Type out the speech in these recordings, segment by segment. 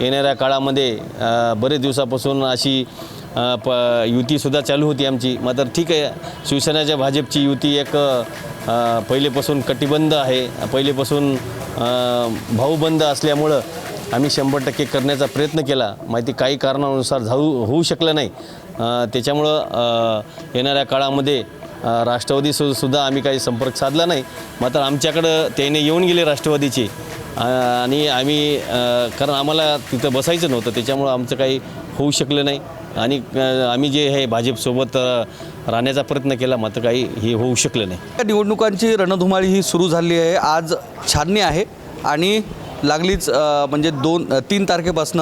येणाऱ्या काळामध्ये बरेच दिवसापासून अशी युतीसुद्धा चालू होती आमची. मात्र ठीक आहे, शिवसेनेच्या भाजपची युती एक पहिलेपासून कटिबंध आहे, पहिलेपासून भाऊबंद असल्यामुळं आम्ही 100% करण्याचा प्रयत्न केला. माहिती काही कारणानुसार होऊ शकलं नाही. त्याच्यामुळं येणाऱ्या काळामध्ये राष्ट्रवादीसुद्धा आम्ही काही संपर्क साधला नाही. मात्र आमच्याकडं त्याने येऊन गेले राष्ट्रवादीचे आणि आम्ही कारण आम्हाला तिथं बसायचं नव्हतं, त्याच्यामुळं आमचं काही होऊ शकलं नाही आणि आम्ही जे हे भाजपसोबत राहण्याचा प्रयत्न केला, मात्र काही हे होऊ शकलं नाही. या निवडणुकांची रणधुमाळी ही सुरू झाली आहे. आज छाननी आहे आणि लागलीच म्हणजे 2-3 तारखेपासून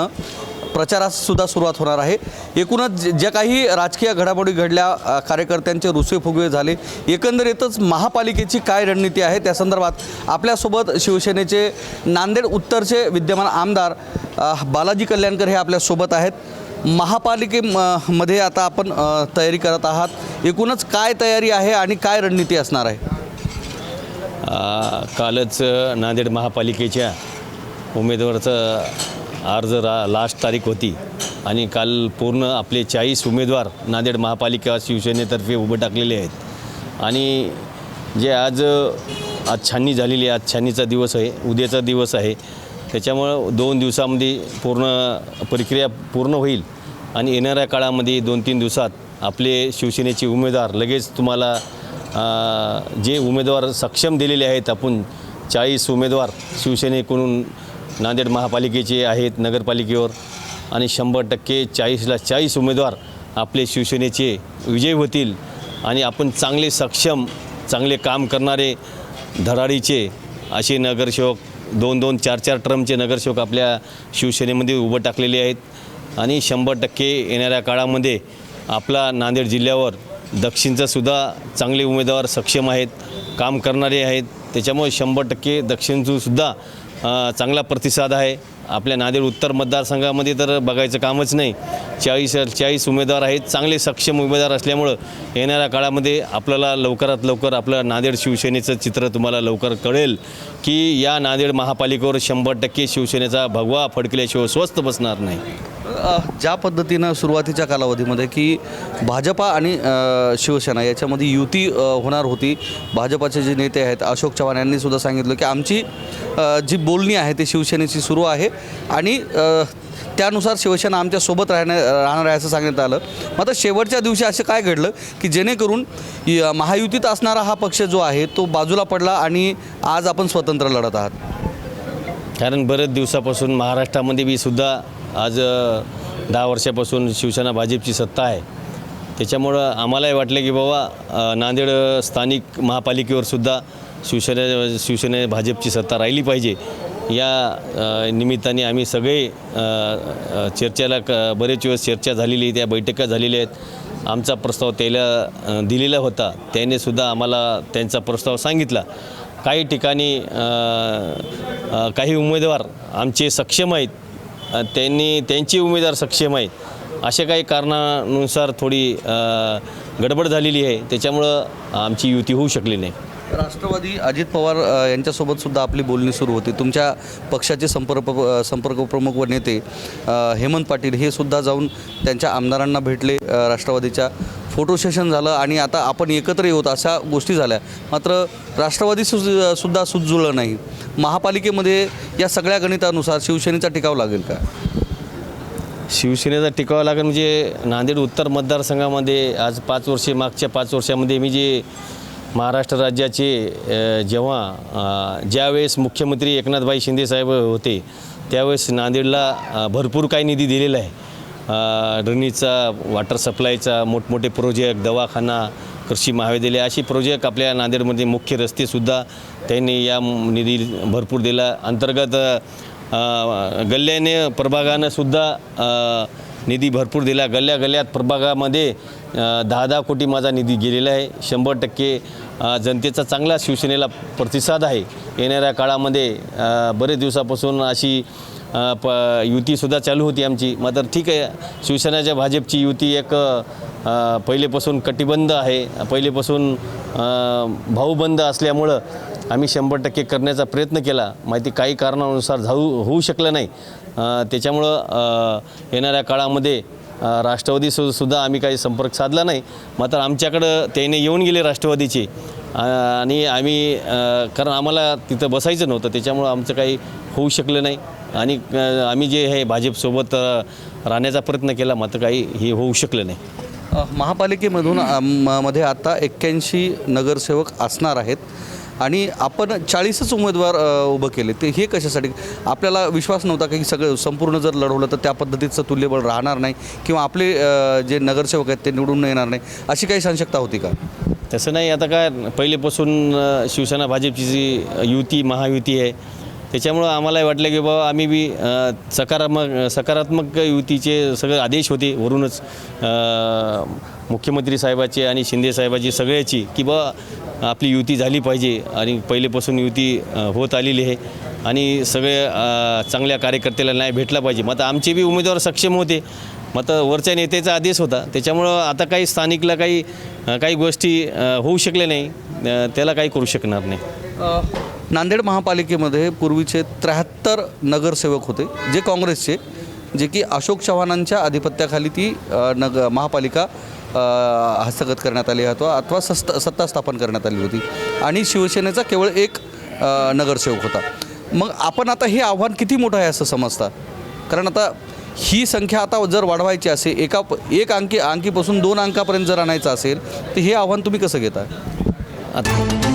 प्रचारासुद्धा सुरुवात होणार आहे. एकूणच ज्या काही राजकीय घडामोडी घडल्या, कार्यकर्त्यांचे रुसवे-फुगवे झाले, एकंदरीतच महापालिकेची काय रणनीती आहे त्या संदर्भात आपल्यासोबत शिवसेनेचे नांदेड उत्तरचे विद्यमान आमदार बालाजी कल्याणकर हे आपल्यासोबत आहेत. महापालिकेमध्ये आता आपण तयारी करत आहात, एकूणच काय तयारी आहे आणि काय रणनीती असणार आहे? कालच नांदेड महापालिकेच्या उमेदवाराचं अर्ज लास्ट तारीख होती आणि काल पूर्ण आपले 40 उमेदवार नांदेड महापालिका शिवसेनेतर्फे उभे टाकलेले आहेत. आणि जे आज छाननी झालेली आहे, आज छाननीचा दिवस आहे, उद्याचा दिवस आहे, त्याच्यामुळं 2 दिवसामध्ये पूर्ण प्रक्रिया पूर्ण होईल आणि येणाऱ्या काळामध्ये 2-3 दिवसात आपले शिवसेनेचे उमेदवार लगेच तुम्हाला जे उमेदवार सक्षम दिलेले आहेत, आपण 40 उमेदवार शिवसेनेकडून नांदेड महापालिकेचे आहेत नगरपालिकेवर आणि 100% 40ला 40 उमेदवार आपले शिवसेनेचे विजयी होतील आणि आपण चांगले सक्षम, चांगले काम करणारे धडाडीचे असे नगरसेवक 2-2, 4-4 टर्मचे नगरसेवक आपल्या शिवसेनेमध्ये उभं टाकलेले आहेत आणि 100% येणाऱ्या काळामध्ये आपला नांदेड जिल्ह्यावर दक्षिणचासुद्धा चांगले उमेदवार सक्षम आहेत, काम करणारे आहेत. त्याच्यामुळे 100% दक्षिणचंसुद्धा चांगला प्रतिसाद आहे. आपल्या नांदेड उत्तर मतदारसंघामध्ये तर बघायचं कामच नाही, 40 उमेदवार आहेत, चांगले सक्षम उमेदवार असल्यामुळं येणाऱ्या काळामध्ये आपल्याला लवकरात लवकर आपलं नांदेड शिवसेनेचं चित्र तुम्हाला लवकर कळेल की या नांदेड महापालिकेवर 100% शिवसेनेचा भगवा फडकल्याशिवाय स्वस्त बसणार नाही. ज्या पद्धतीनं सुरुवातीच्या कालावधीमध्ये की भाजपा आणि शिवसेना याच्यामध्ये युती होणार होती, भाजपाचे जे नेते आहेत अशोक चव्हाण यांनी सुद्धा सांगितलं की आमची जी बोलणी आहे ते शिवसेनेची सुरू आहे आणि त्यानुसार शिवसेना आमच्यासोबत राहणार आहे असं सांगण्यात आलं. मात्र शेवटच्या दिवशी असं काय घडलं की जेणेकरून महायुतीत असणारा हा पक्ष जो आहे तो बाजूला पडला आणि आज आपण स्वतंत्र लढत आहात? कारण बरेच दिवसापासून महाराष्ट्रामध्ये बी सुद्धा आज 10 वर्षापासून शिवसेना भाजपची सत्ता आहे, त्याच्यामुळं आम्हालाही वाटलं की बाबा नांदेड स्थानिक महापालिकेवरसुद्धा शिवसेने भाजपची सत्ता राहिली पाहिजे. या निमित्ताने आम्ही सगळे चर्चेला बरेच वेळेस चर्चा झालेली, त्या बैठका झालेल्या आहेत. आमचा प्रस्ताव त्याला दिलेला होता, त्यानेसुद्धा आम्हाला त्यांचा प्रस्ताव सांगितला. काही ठिकाणी काही उमेदवार आमचे सक्षम आहेत, त्यांची उमेदवार सक्षम आहेत, अशा काही कारणानुसार थोडी गडबड झालेली आहे, त्याच्यामुळं आमची युती होऊ शकली नाही. राष्ट्रवादी अजित पवार यांच्यासोबत सुद्धा आपली बोलणी सुरू होती. तुमच्या पक्षाचे संपर्क प्रमुख व नेते हेमंत पाटील हे सुद्धा जाऊन त्यांच्या आमदारांना भेटले, राष्ट्रवादीच्या फोटो सेशन झालं आणि आता आपण एकत्र येऊत अशा गोष्टी झाल्या. मात्र राष्ट्रवादी सुद्धा सुत नाही. महापालिकेमध्ये या सगळ्या गणितानुसार शिवसेनेचा टिकाव लागेल का? शिवसेनेचा टिकाव लागेल म्हणजे नांदेड उत्तर मतदारसंघामध्ये आज 5 वर्षे, मागच्या 5 वर्षामध्ये मी जे महाराष्ट्र राज्याचे ज्यावेळेस मुख्यमंत्री एकनाथभाई शिंदेसाहेब होते त्यावेळेस नांदेडला भरपूर काही निधी दिलेला आहे. ड्रेनेजचा, वॉटर सप्लायचा, मोठमोठे प्रोजेक्ट, दवाखाना, कृषी महाविद्यालय अशी प्रोजेक्ट आपल्या नांदेडमध्ये, मुख्य रस्तेसुद्धा त्यांनी या निधी भरपूर दिला. अंतर्गत गल्ल्याने प्रभागानंसुद्धा निधी भरपूर दिला. गल्ल्यात प्रभागामध्ये 10-10 कोटी माझा निधी गेलेला आहे. 100% जनतेचा चांगला शिवसेनेला प्रतिसाद आहे. येणाऱ्या काळामध्ये बरेच दिवसापासून अशी युतीसुद्धा चालू होती आमची. मात्र ठीक आहे, शिवसेनेच्या भाजपची युती एक पहिलेपासून कटिबंध आहे, पहिलेपासून भाऊबंद असल्यामुळं आम्ही 100% करण्याचा प्रयत्न केला. माहिती काही कारणानुसार होऊ शकलं नाही. त्याच्यामुळं येणाऱ्या काळामध्ये सुद्धा आम्ही काही संपर्क साधला नाही. मात्र आमच्याकडं त्याने येऊन गेले राष्ट्रवादीचे आणि आम्ही कारण आम्हाला तिथं बसायचं नव्हतं, त्याच्यामुळं आमचं काही होऊ शकलं नाही आणि आम्ही जे हे भाजपसोबत राहण्याचा प्रयत्न केला, मात्र काही हे होऊ शकलं नाही. महापालिकेमधून मध्ये आता 81 नगरसेवक असणार आहेत आणि आपण 40च उमेदवार उभं केले. ते हे कशासाठी? आपल्याला विश्वास नव्हता की सगळं संपूर्ण जर लढवलं तर त्या पद्धतीचं तुल्यबळ राहणार नाही किंवा आपले जे नगरसेवक आहेत ते निवडून येणार नाही, अशी काही संशक्ता होती का? तसं नाही. आता काय पहिलेपासून शिवसेना भाजपची जी युती महायुती आहे, त्याच्यामुळं आम्हाला वाटलं की बाबा आम्ही बी सकारात्मक युतीचे सगळे आदेश होते वरूनच मुख्यमंत्री साहेबाचे आणि शिंदे साहेबाची सगळ्याची की बा आपली युती झाली पाहिजे आणि पहिलेपासून युती होत आलेली आहे आणि सगळे चांगल्या कार्यकर्त्याला न्याय भेटला पाहिजे. मग आता आमचे बी उमेदवार सक्षम होते, मग वरच्या नेत्याचा आदेश होता, त्याच्यामुळं आता काही स्थानिकला काही गोष्टी होऊ शकल्या नाही, त्याला काही करू शकणार नाही. नांदेड महापालिकेमध्ये पूर्वीचे 73 नगरसेवक होते जे काँग्रेसचे, जे की अशोक चव्हाणांच्या आधिपत्याखाली ती महापालिका हस्तगत करण्यात आली अथवा सत्ता स्थापन करण्यात आली होती आणि शिवसेनेचा केवळ एक नगरसेवक होता. मग आपण आता हे आव्हान किती मोठं आहे असं समजता? कारण आता ही संख्या आता जर वाढवायची असेल, एक अंकीपासून 2 अंकापर्यंत जर आणायचं असेल तर हे आव्हान तुम्ही कसं घेता? आता